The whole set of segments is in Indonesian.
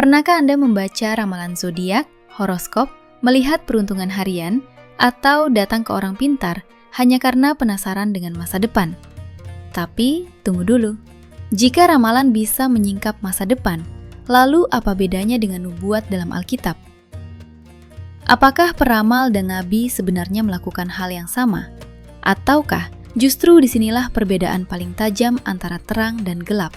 Pernahkah Anda membaca ramalan zodiak, horoskop, melihat peruntungan harian, atau datang ke orang pintar hanya karena penasaran dengan masa depan? Tapi, tunggu dulu. Jika ramalan bisa menyingkap masa depan, lalu apa bedanya dengan nubuat dalam Alkitab? Apakah peramal dan nabi sebenarnya melakukan hal yang sama? Ataukah justru disinilah perbedaan paling tajam antara terang dan gelap?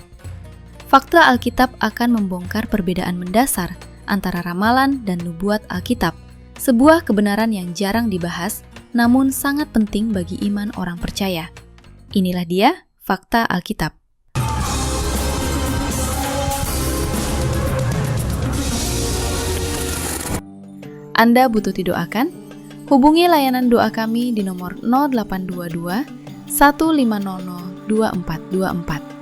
Fakta Alkitab akan membongkar perbedaan mendasar antara ramalan dan nubuat Alkitab, sebuah kebenaran yang jarang dibahas, namun sangat penting bagi iman orang percaya. Inilah dia fakta Alkitab. Anda butuh didoakan? Hubungi layanan doa kami di nomor 0822 1500 2424.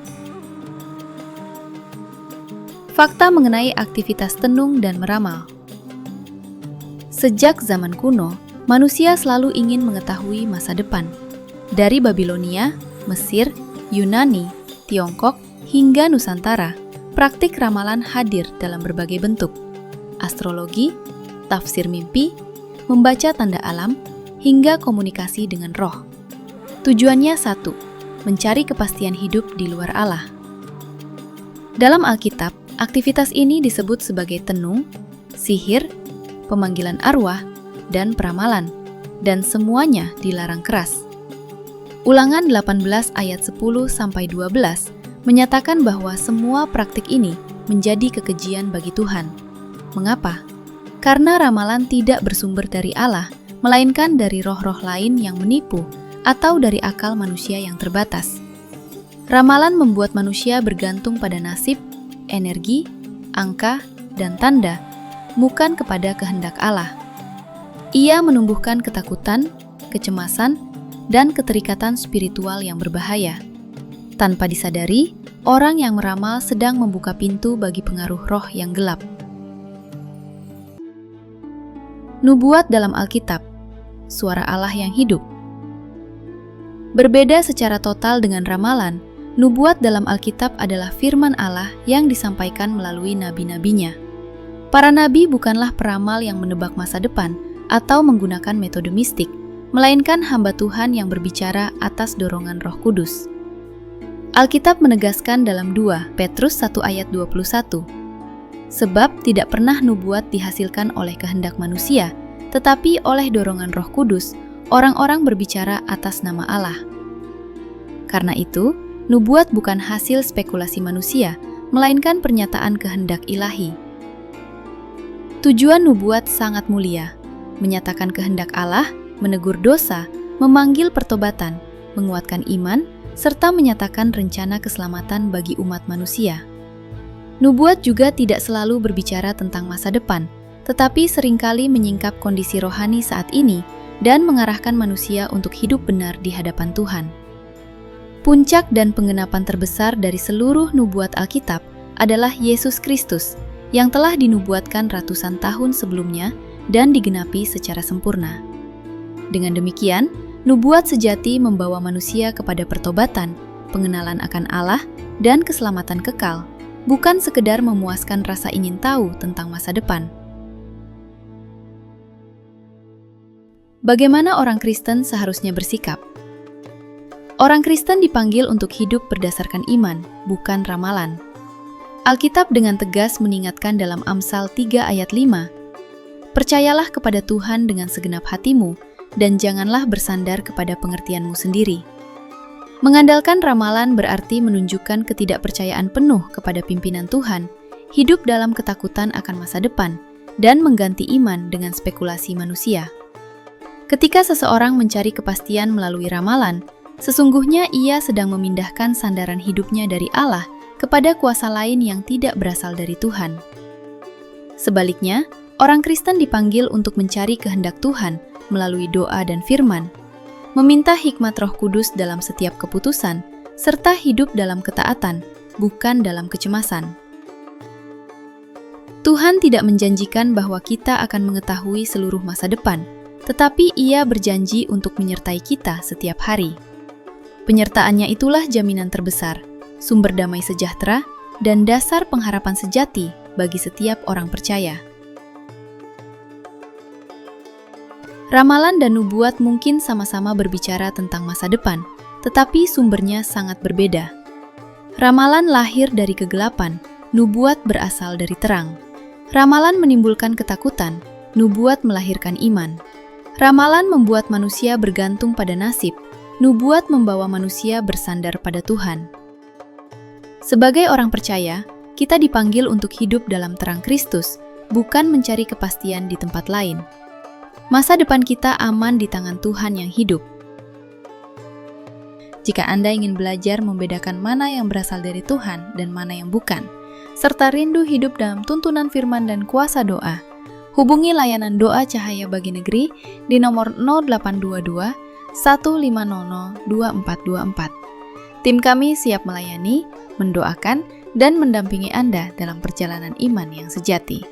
Fakta mengenai aktivitas tenung dan meramal. Sejak zaman kuno, manusia selalu ingin mengetahui masa depan. Dari Babilonia, Mesir, Yunani, Tiongkok, hingga Nusantara, praktik ramalan hadir dalam berbagai bentuk. Astrologi, tafsir mimpi, membaca tanda alam, hingga komunikasi dengan roh. Tujuannya satu, mencari kepastian hidup di luar Allah. Dalam Alkitab, aktivitas ini disebut sebagai tenung, sihir, pemanggilan arwah, dan peramalan, dan semuanya dilarang keras. Ulangan 18 ayat 10-12 menyatakan bahwa semua praktik ini menjadi kekejian bagi Tuhan. Mengapa? Karena ramalan tidak bersumber dari Allah, melainkan dari roh-roh lain yang menipu atau dari akal manusia yang terbatas. Ramalan membuat manusia bergantung pada nasib, energi, angka, dan tanda, bukan kepada kehendak Allah. Ia menumbuhkan ketakutan, kecemasan, dan keterikatan spiritual yang berbahaya. Tanpa disadari, orang yang meramal sedang membuka pintu bagi pengaruh roh yang gelap. Nubuat dalam Alkitab, suara Allah yang hidup. Berbeda secara total dengan ramalan, nubuat dalam Alkitab adalah firman Allah yang disampaikan melalui nabi-nabinya. Para nabi bukanlah peramal yang menebak masa depan atau menggunakan metode mistik, melainkan hamba Tuhan yang berbicara atas dorongan Roh Kudus. Alkitab menegaskan dalam 2 Petrus 1 ayat 21, sebab tidak pernah nubuat dihasilkan oleh kehendak manusia, tetapi oleh dorongan Roh Kudus, orang-orang berbicara atas nama Allah. Karena itu, nubuat bukan hasil spekulasi manusia, melainkan pernyataan kehendak ilahi. Tujuan nubuat sangat mulia, menyatakan kehendak Allah, menegur dosa, memanggil pertobatan, menguatkan iman, serta menyatakan rencana keselamatan bagi umat manusia. Nubuat juga tidak selalu berbicara tentang masa depan, tetapi seringkali menyingkap kondisi rohani saat ini dan mengarahkan manusia untuk hidup benar di hadapan Tuhan. Puncak dan penggenapan terbesar dari seluruh nubuat Alkitab adalah Yesus Kristus yang telah dinubuatkan ratusan tahun sebelumnya dan digenapi secara sempurna. Dengan demikian, nubuat sejati membawa manusia kepada pertobatan, pengenalan akan Allah, dan keselamatan kekal, bukan sekedar memuaskan rasa ingin tahu tentang masa depan. Bagaimana orang Kristen seharusnya bersikap? Orang Kristen dipanggil untuk hidup berdasarkan iman, bukan ramalan. Alkitab dengan tegas mengingatkan dalam Amsal 3 ayat 5, "Percayalah kepada Tuhan dengan segenap hatimu, dan janganlah bersandar kepada pengertianmu sendiri." Mengandalkan ramalan berarti menunjukkan ketidakpercayaan penuh kepada pimpinan Tuhan, hidup dalam ketakutan akan masa depan, dan mengganti iman dengan spekulasi manusia. Ketika seseorang mencari kepastian melalui ramalan, sesungguhnya ia sedang memindahkan sandaran hidupnya dari Allah kepada kuasa lain yang tidak berasal dari Tuhan. Sebaliknya, orang Kristen dipanggil untuk mencari kehendak Tuhan melalui doa dan firman, meminta hikmat Roh Kudus dalam setiap keputusan, serta hidup dalam ketaatan, bukan dalam kecemasan. Tuhan tidak menjanjikan bahwa kita akan mengetahui seluruh masa depan, tetapi Ia berjanji untuk menyertai kita setiap hari. Penyertaannya itulah jaminan terbesar, sumber damai sejahtera, dan dasar pengharapan sejati bagi setiap orang percaya. Ramalan dan nubuat mungkin sama-sama berbicara tentang masa depan, tetapi sumbernya sangat berbeda. Ramalan lahir dari kegelapan, nubuat berasal dari terang. Ramalan menimbulkan ketakutan, nubuat melahirkan iman. Ramalan membuat manusia bergantung pada nasib, nubuat membawa manusia bersandar pada Tuhan. Sebagai orang percaya, kita dipanggil untuk hidup dalam terang Kristus, bukan mencari kepastian di tempat lain. Masa depan kita aman di tangan Tuhan yang hidup. Jika Anda ingin belajar membedakan mana yang berasal dari Tuhan dan mana yang bukan, serta rindu hidup dalam tuntunan firman dan kuasa doa, hubungi layanan doa Cahaya Bagi Negeri di nomor 0822 1500 2424. Tim kami siap melayani, mendoakan, dan mendampingi Anda dalam perjalanan iman yang sejati.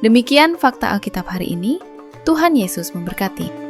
Demikian fakta Alkitab hari ini. Tuhan Yesus memberkati.